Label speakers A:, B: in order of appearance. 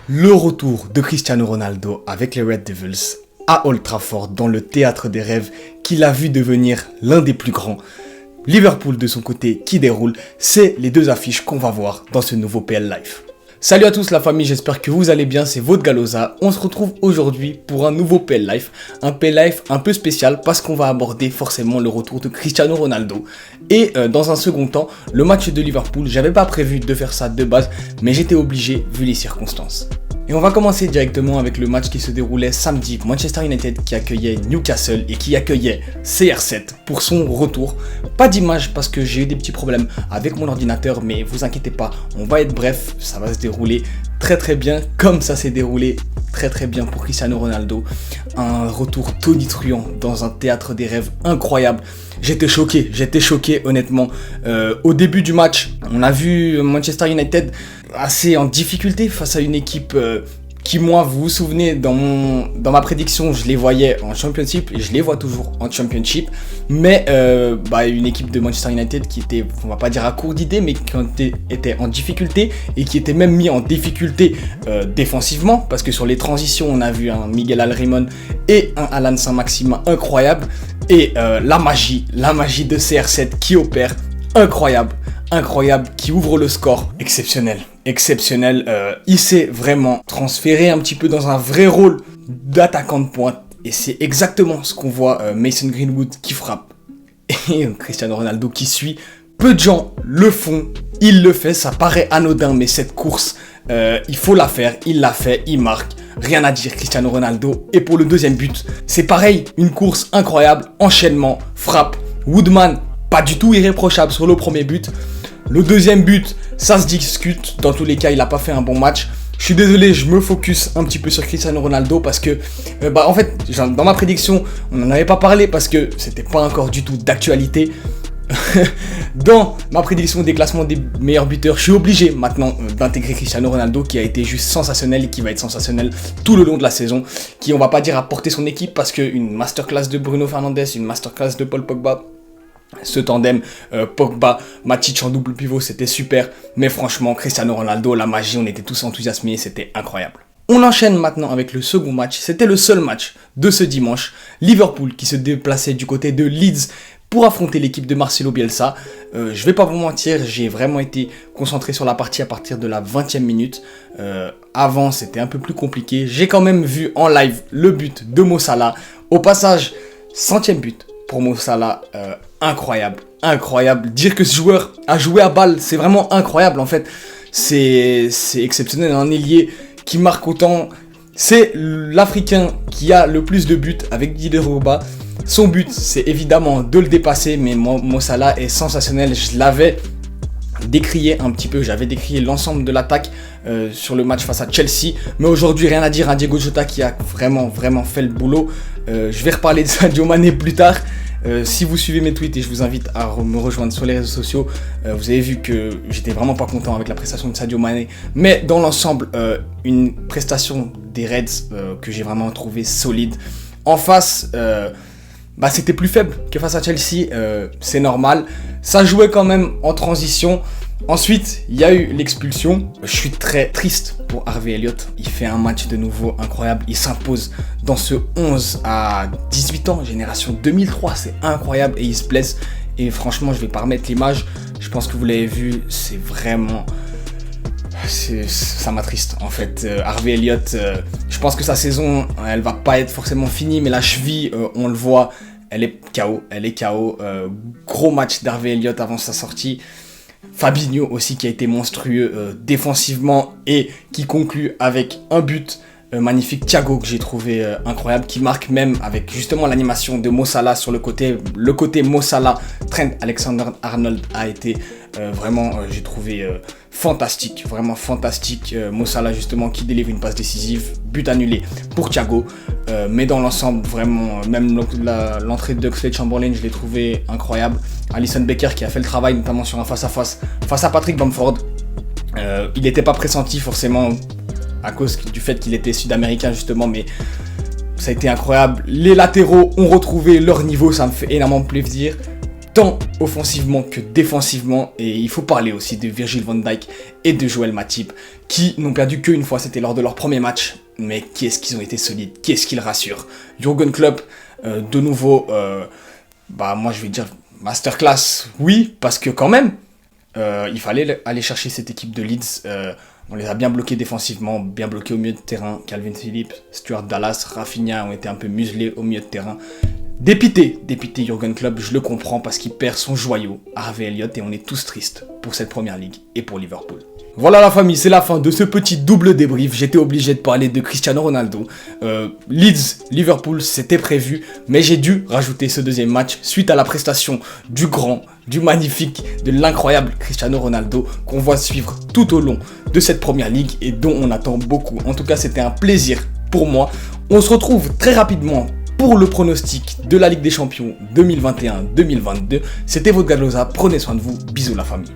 A: Le retour de Cristiano Ronaldo avec les Red Devils à Old Trafford dans le théâtre des rêves qu'il a vu devenir l'un des plus grands. Liverpool de son côté qui déroule, c'est les deux affiches qu'on va voir dans ce nouveau PL Live. Salut à tous la famille, j'espère que vous allez bien, c'est votre Galoza. On se retrouve aujourd'hui pour un nouveau PL Live, un PL Live un peu spécial parce qu'on va aborder forcément le retour de Cristiano Ronaldo. Et dans un second temps, le match de Liverpool, j'avais pas prévu de faire ça de base, mais j'étais obligé vu les circonstances. Et on va commencer directement avec le match qui se déroulait samedi, Manchester United qui accueillait Newcastle et qui accueillait CR7 pour son retour. Pas d'image parce que j'ai eu des petits problèmes avec mon ordinateur, mais vous inquiétez pas, on va être bref, ça va se dérouler très bien comme ça s'est déroulé très bien pour Cristiano Ronaldo. Un retour tonitruant dans un théâtre des rêves incroyable. J'étais choqué honnêtement. Au début du match, on a vu Manchester United assez en difficulté face à une équipe qui, moi, vous vous souvenez, dans ma prédiction, je les voyais en Championship et je les vois toujours en Championship. Mais une équipe de Manchester United qui était, on va pas dire à court d'idées, mais qui était en difficulté et qui était même mis en difficulté défensivement. Parce que sur les transitions, on a vu un Miguel Almiron et un Alan Saint-Maximin incroyable. Et la magie de CR7 qui opère, incroyable, qui ouvre le score, exceptionnel. Il s'est vraiment transféré un petit peu dans un vrai rôle d'attaquant de pointe. Et c'est exactement ce qu'on voit Mason Greenwood qui frappe. Et Cristiano Ronaldo qui suit. Peu de gens le font, il le fait, ça paraît anodin, mais cette course, il faut la faire, il l'a fait, il marque. Rien à dire, Cristiano Ronaldo. Et pour le deuxième but, c'est pareil, une course incroyable, enchaînement, frappe. Woodman, pas du tout irréprochable sur le premier but. Le deuxième but, ça se discute. Dans tous les cas, il n'a pas fait un bon match. Je suis désolé, je me focus un petit peu sur Cristiano Ronaldo parce que, en fait, dans ma prédiction, on n'en avait pas parlé parce que c'était pas encore du tout d'actualité. Dans ma prédiction des classements des meilleurs buteurs, je suis obligé maintenant d'intégrer Cristiano Ronaldo qui a été juste sensationnel et qui va être sensationnel tout le long de la saison, qui, on va pas dire, a porté son équipe parce qu'une masterclass de Bruno Fernandes, une masterclass de Paul Pogba, ce tandem Pogba-Matic en double pivot, c'était super. Mais franchement, Cristiano Ronaldo, la magie, on était tous enthousiasmés, c'était incroyable. On enchaîne maintenant avec le second match. C'était le seul match de ce dimanche. Liverpool qui se déplaçait du côté de Leeds pour affronter l'équipe de Marcelo Bielsa. Je vais pas vous mentir, j'ai vraiment été concentré sur la partie à partir de la 20e minute. Avant, c'était un peu plus compliqué. J'ai quand même vu en live le but de Mo Salah. Au passage, 100e but pour Mo Salah, incroyable. Dire que ce joueur a joué à balle, c'est vraiment incroyable en fait. C'est exceptionnel, un ailier qui marque autant. C'est l'Africain qui a le plus de buts avec Didier Drogba. Son but, c'est évidemment de le dépasser, mais Mo Salah est sensationnel. Je l'avais décrié un petit peu, j'avais décrié l'ensemble de l'attaque sur le match face à Chelsea. Mais aujourd'hui, rien à dire, un Diego Jota qui a vraiment fait le boulot. Je vais reparler de Sadio Mané plus tard. Si vous suivez mes tweets et je vous invite à me rejoindre sur les réseaux sociaux, vous avez vu que j'étais vraiment pas content avec la prestation de Sadio Mané. Mais dans l'ensemble, une prestation des Reds que j'ai vraiment trouvé solide. En face, c'était plus faible que face à Chelsea, c'est normal. Ça jouait quand même en transition. Ensuite, il y a eu l'expulsion. Je suis très triste pour Harvey Elliott. Il fait un match de nouveau incroyable. Il s'impose dans ce 11 à 18 ans, génération 2003. C'est incroyable et il se blesse. Et franchement, je vais pas remettre l'image. Je pense que vous l'avez vu. C'est vraiment... ça m'attriste en fait. Harvey Elliott, je pense que sa saison, elle va pas être forcément finie. Mais la cheville, on le voit, elle est KO. Gros match d'Harvey Elliott avant sa sortie. Fabinho aussi qui a été monstrueux défensivement et qui conclut avec un but magnifique. Thiago que j'ai trouvé incroyable, qui marque même avec justement l'animation de Mo Salah sur le côté Mo Salah. Trent Alexander-Arnold a été j'ai trouvé fantastique. Mo Salah justement qui délivre une passe décisive, but annulé pour Thiago. Mais dans l'ensemble, vraiment, même l'entrée de Oxlade-Chamberlain, je l'ai trouvé incroyable. Alisson Becker qui a fait le travail, notamment sur un face-à-face face à Patrick Bamford. Il n'était pas pressenti forcément à cause du fait qu'il était sud-américain justement, mais ça a été incroyable. Les latéraux ont retrouvé leur niveau, ça me fait énormément plaisir. tant offensivement que défensivement. Et il faut parler aussi de Virgil van Dijk et de Joel Matip, qui n'ont perdu qu'une fois, c'était lors de leur premier match. Mais qu'est-ce qu'ils ont été solides, qu'est-ce qu'ils rassurent. Jürgen Klopp, de nouveau, moi je vais dire masterclass, oui, parce que quand même, il fallait aller chercher cette équipe de Leeds. On les a bien bloqués défensivement, bien bloqués au milieu de terrain. Calvin Phillips, Stuart Dallas, Rafinha ont été un peu muselés au milieu de terrain. Dépité Jürgen Klopp, je le comprends parce qu'il perd son joyau, Harvey Elliott, et on est tous tristes pour cette première ligue et pour Liverpool. Voilà la famille, c'est la fin de ce petit double débrief. J'étais obligé de parler de Cristiano Ronaldo. Leeds, Liverpool, c'était prévu, mais j'ai dû rajouter ce deuxième match suite à la prestation du grand, du magnifique, de l'incroyable Cristiano Ronaldo qu'on va suivre tout au long de cette première ligue et dont on attend beaucoup. En tout cas, c'était un plaisir pour moi. On se retrouve très rapidement pour le pronostic de la Ligue des Champions 2021-2022. C'était votre Gadloza, prenez soin de vous, bisous la famille.